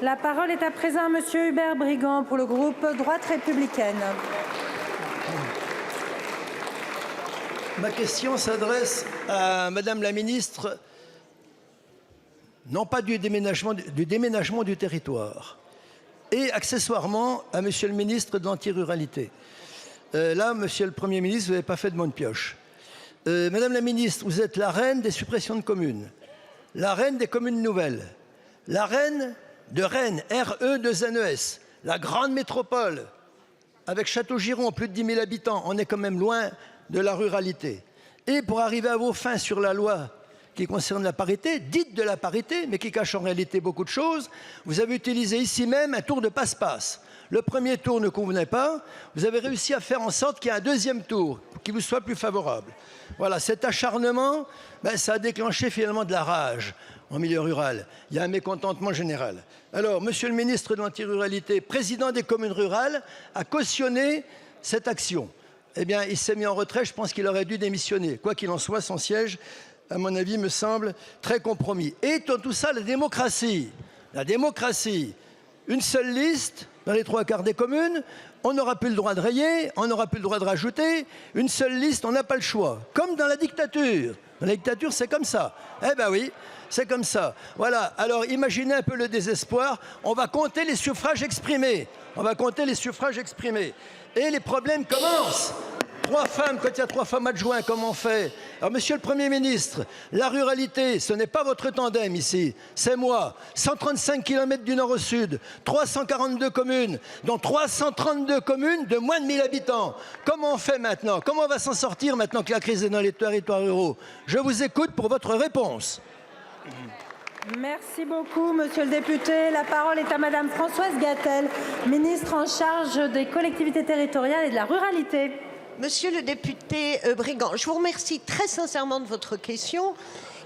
La parole est à présent à Monsieur Hubert Brigand pour le groupe Droite républicaine. Ma question s'adresse à Madame la ministre, non pas du déménagement du territoire, et accessoirement à Monsieur le ministre de l'anti-ruralité. Là, Monsieur le Premier ministre, vous n'avez pas fait de bonne pioche. Madame la ministre, vous êtes la reine des suppressions de communes, la reine des communes nouvelles, la reine de Rennes, RE2NES, la grande métropole, avec Château-Giron, plus de 10 000 habitants, on est quand même loin de la ruralité. Et pour arriver à vos fins sur la loi qui concerne la parité, dite de la parité, mais qui cache en réalité beaucoup de choses, vous avez utilisé ici même un tour de passe-passe. Le premier tour ne convenait pas, vous avez réussi à faire en sorte qu'il y ait un deuxième tour qui vous soit plus favorable. Voilà, cet acharnement, ça a déclenché finalement de la rage en milieu rural. Il y a un mécontentement général. Alors, Monsieur le ministre de l'anti-ruralité, président des communes rurales, a cautionné cette action. Eh bien, il s'est mis en retrait, je pense qu'il aurait dû démissionner. Quoi qu'il en soit, son siège, à mon avis, me semble très compromis. Et dans tout ça, la démocratie, une seule liste dans les 3/4 des communes, on n'aura plus le droit de rayer, on n'aura plus le droit de rajouter, une seule liste, on n'a pas le choix. Comme dans la dictature. Dans la dictature, c'est comme ça. Eh ben oui, c'est comme ça. Voilà, alors imaginez un peu le désespoir, on va compter les suffrages exprimés. On va compter les suffrages exprimés. Et les problèmes commencent. 3 femmes, quand il y a 3 femmes adjoints, comment on fait? Alors, Monsieur le Premier ministre, la ruralité, ce n'est pas votre tandem ici, c'est moi. 135 km du nord au sud, 342 communes, dont 332 communes de moins de 1000 habitants. Comment on fait maintenant? Comment on va s'en sortir maintenant que la crise est dans les territoires ruraux? Je vous écoute pour votre réponse. Merci beaucoup, Monsieur le député. La parole est à Madame Françoise Gatel, ministre en charge des collectivités territoriales et de la ruralité. Monsieur le député Brigand, je vous remercie très sincèrement de votre question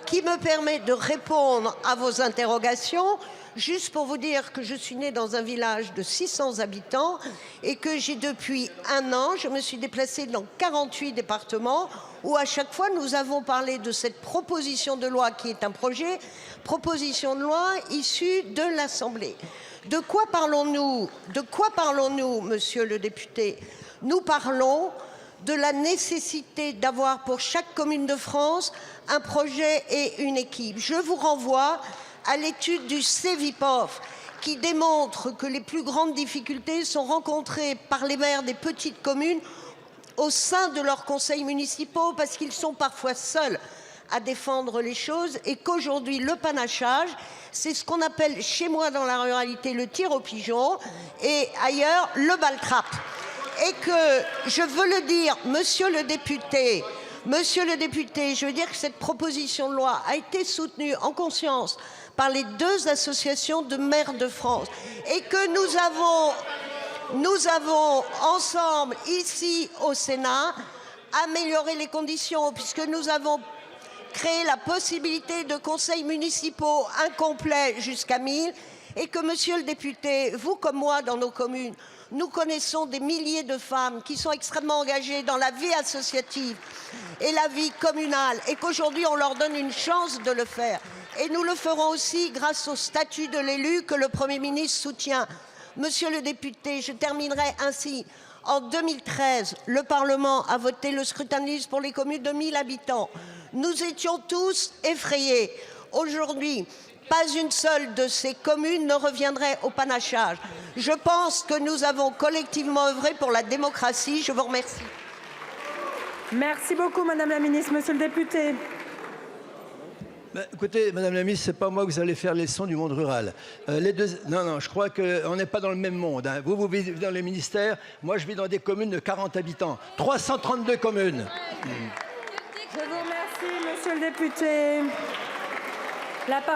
qui me permet de répondre à vos interrogations. Juste pour vous dire que je suis née dans un village de 600 habitants et que j'ai depuis 1 an, je me suis déplacée dans 48 départements où à chaque fois nous avons parlé de cette proposition de loi qui est un projet, proposition de loi issue de l'Assemblée. De quoi parlons-nous, monsieur le député? Nous parlons de la nécessité d'avoir pour chaque commune de France un projet et une équipe. Je vous renvoie à l'étude du Cevipof qui démontre que les plus grandes difficultés sont rencontrées par les maires des petites communes au sein de leurs conseils municipaux parce qu'ils sont parfois seuls à défendre les choses et qu'aujourd'hui le panachage, c'est ce qu'on appelle chez moi dans la ruralité le tir au pigeon et ailleurs le bal-trap. Et que, je veux le dire, monsieur le député, je veux dire que cette proposition de loi a été soutenue en conscience par les 2 associations de maires de France et que nous avons ensemble, ici au Sénat, amélioré les conditions puisque nous avons créé la possibilité de conseils municipaux incomplets jusqu'à 1000 et que, monsieur le député, vous comme moi dans nos communes, nous connaissons des milliers de femmes qui sont extrêmement engagées dans la vie associative et la vie communale et qu'aujourd'hui on leur donne une chance de le faire. Et nous le ferons aussi grâce au statut de l'élu que le Premier ministre soutient. Monsieur le député, je terminerai ainsi. En 2013, le Parlement a voté le scrutin de liste pour les communes de 1000 habitants. Nous étions tous effrayés. Aujourd'hui, pas une seule de ces communes ne reviendrait au panachage. Je pense que nous avons collectivement œuvré pour la démocratie. Je vous remercie. Merci beaucoup, Madame la ministre. Monsieur le député. Écoutez, Madame la ministre, c'est pas moi que vous allez faire les leçons du monde rural. Non, je crois qu'on n'est pas dans le même monde. Hein. Vous vivez dans les ministères, moi je vis dans des communes de 40 habitants. 332 communes. Je vous remercie, Monsieur le député. La parole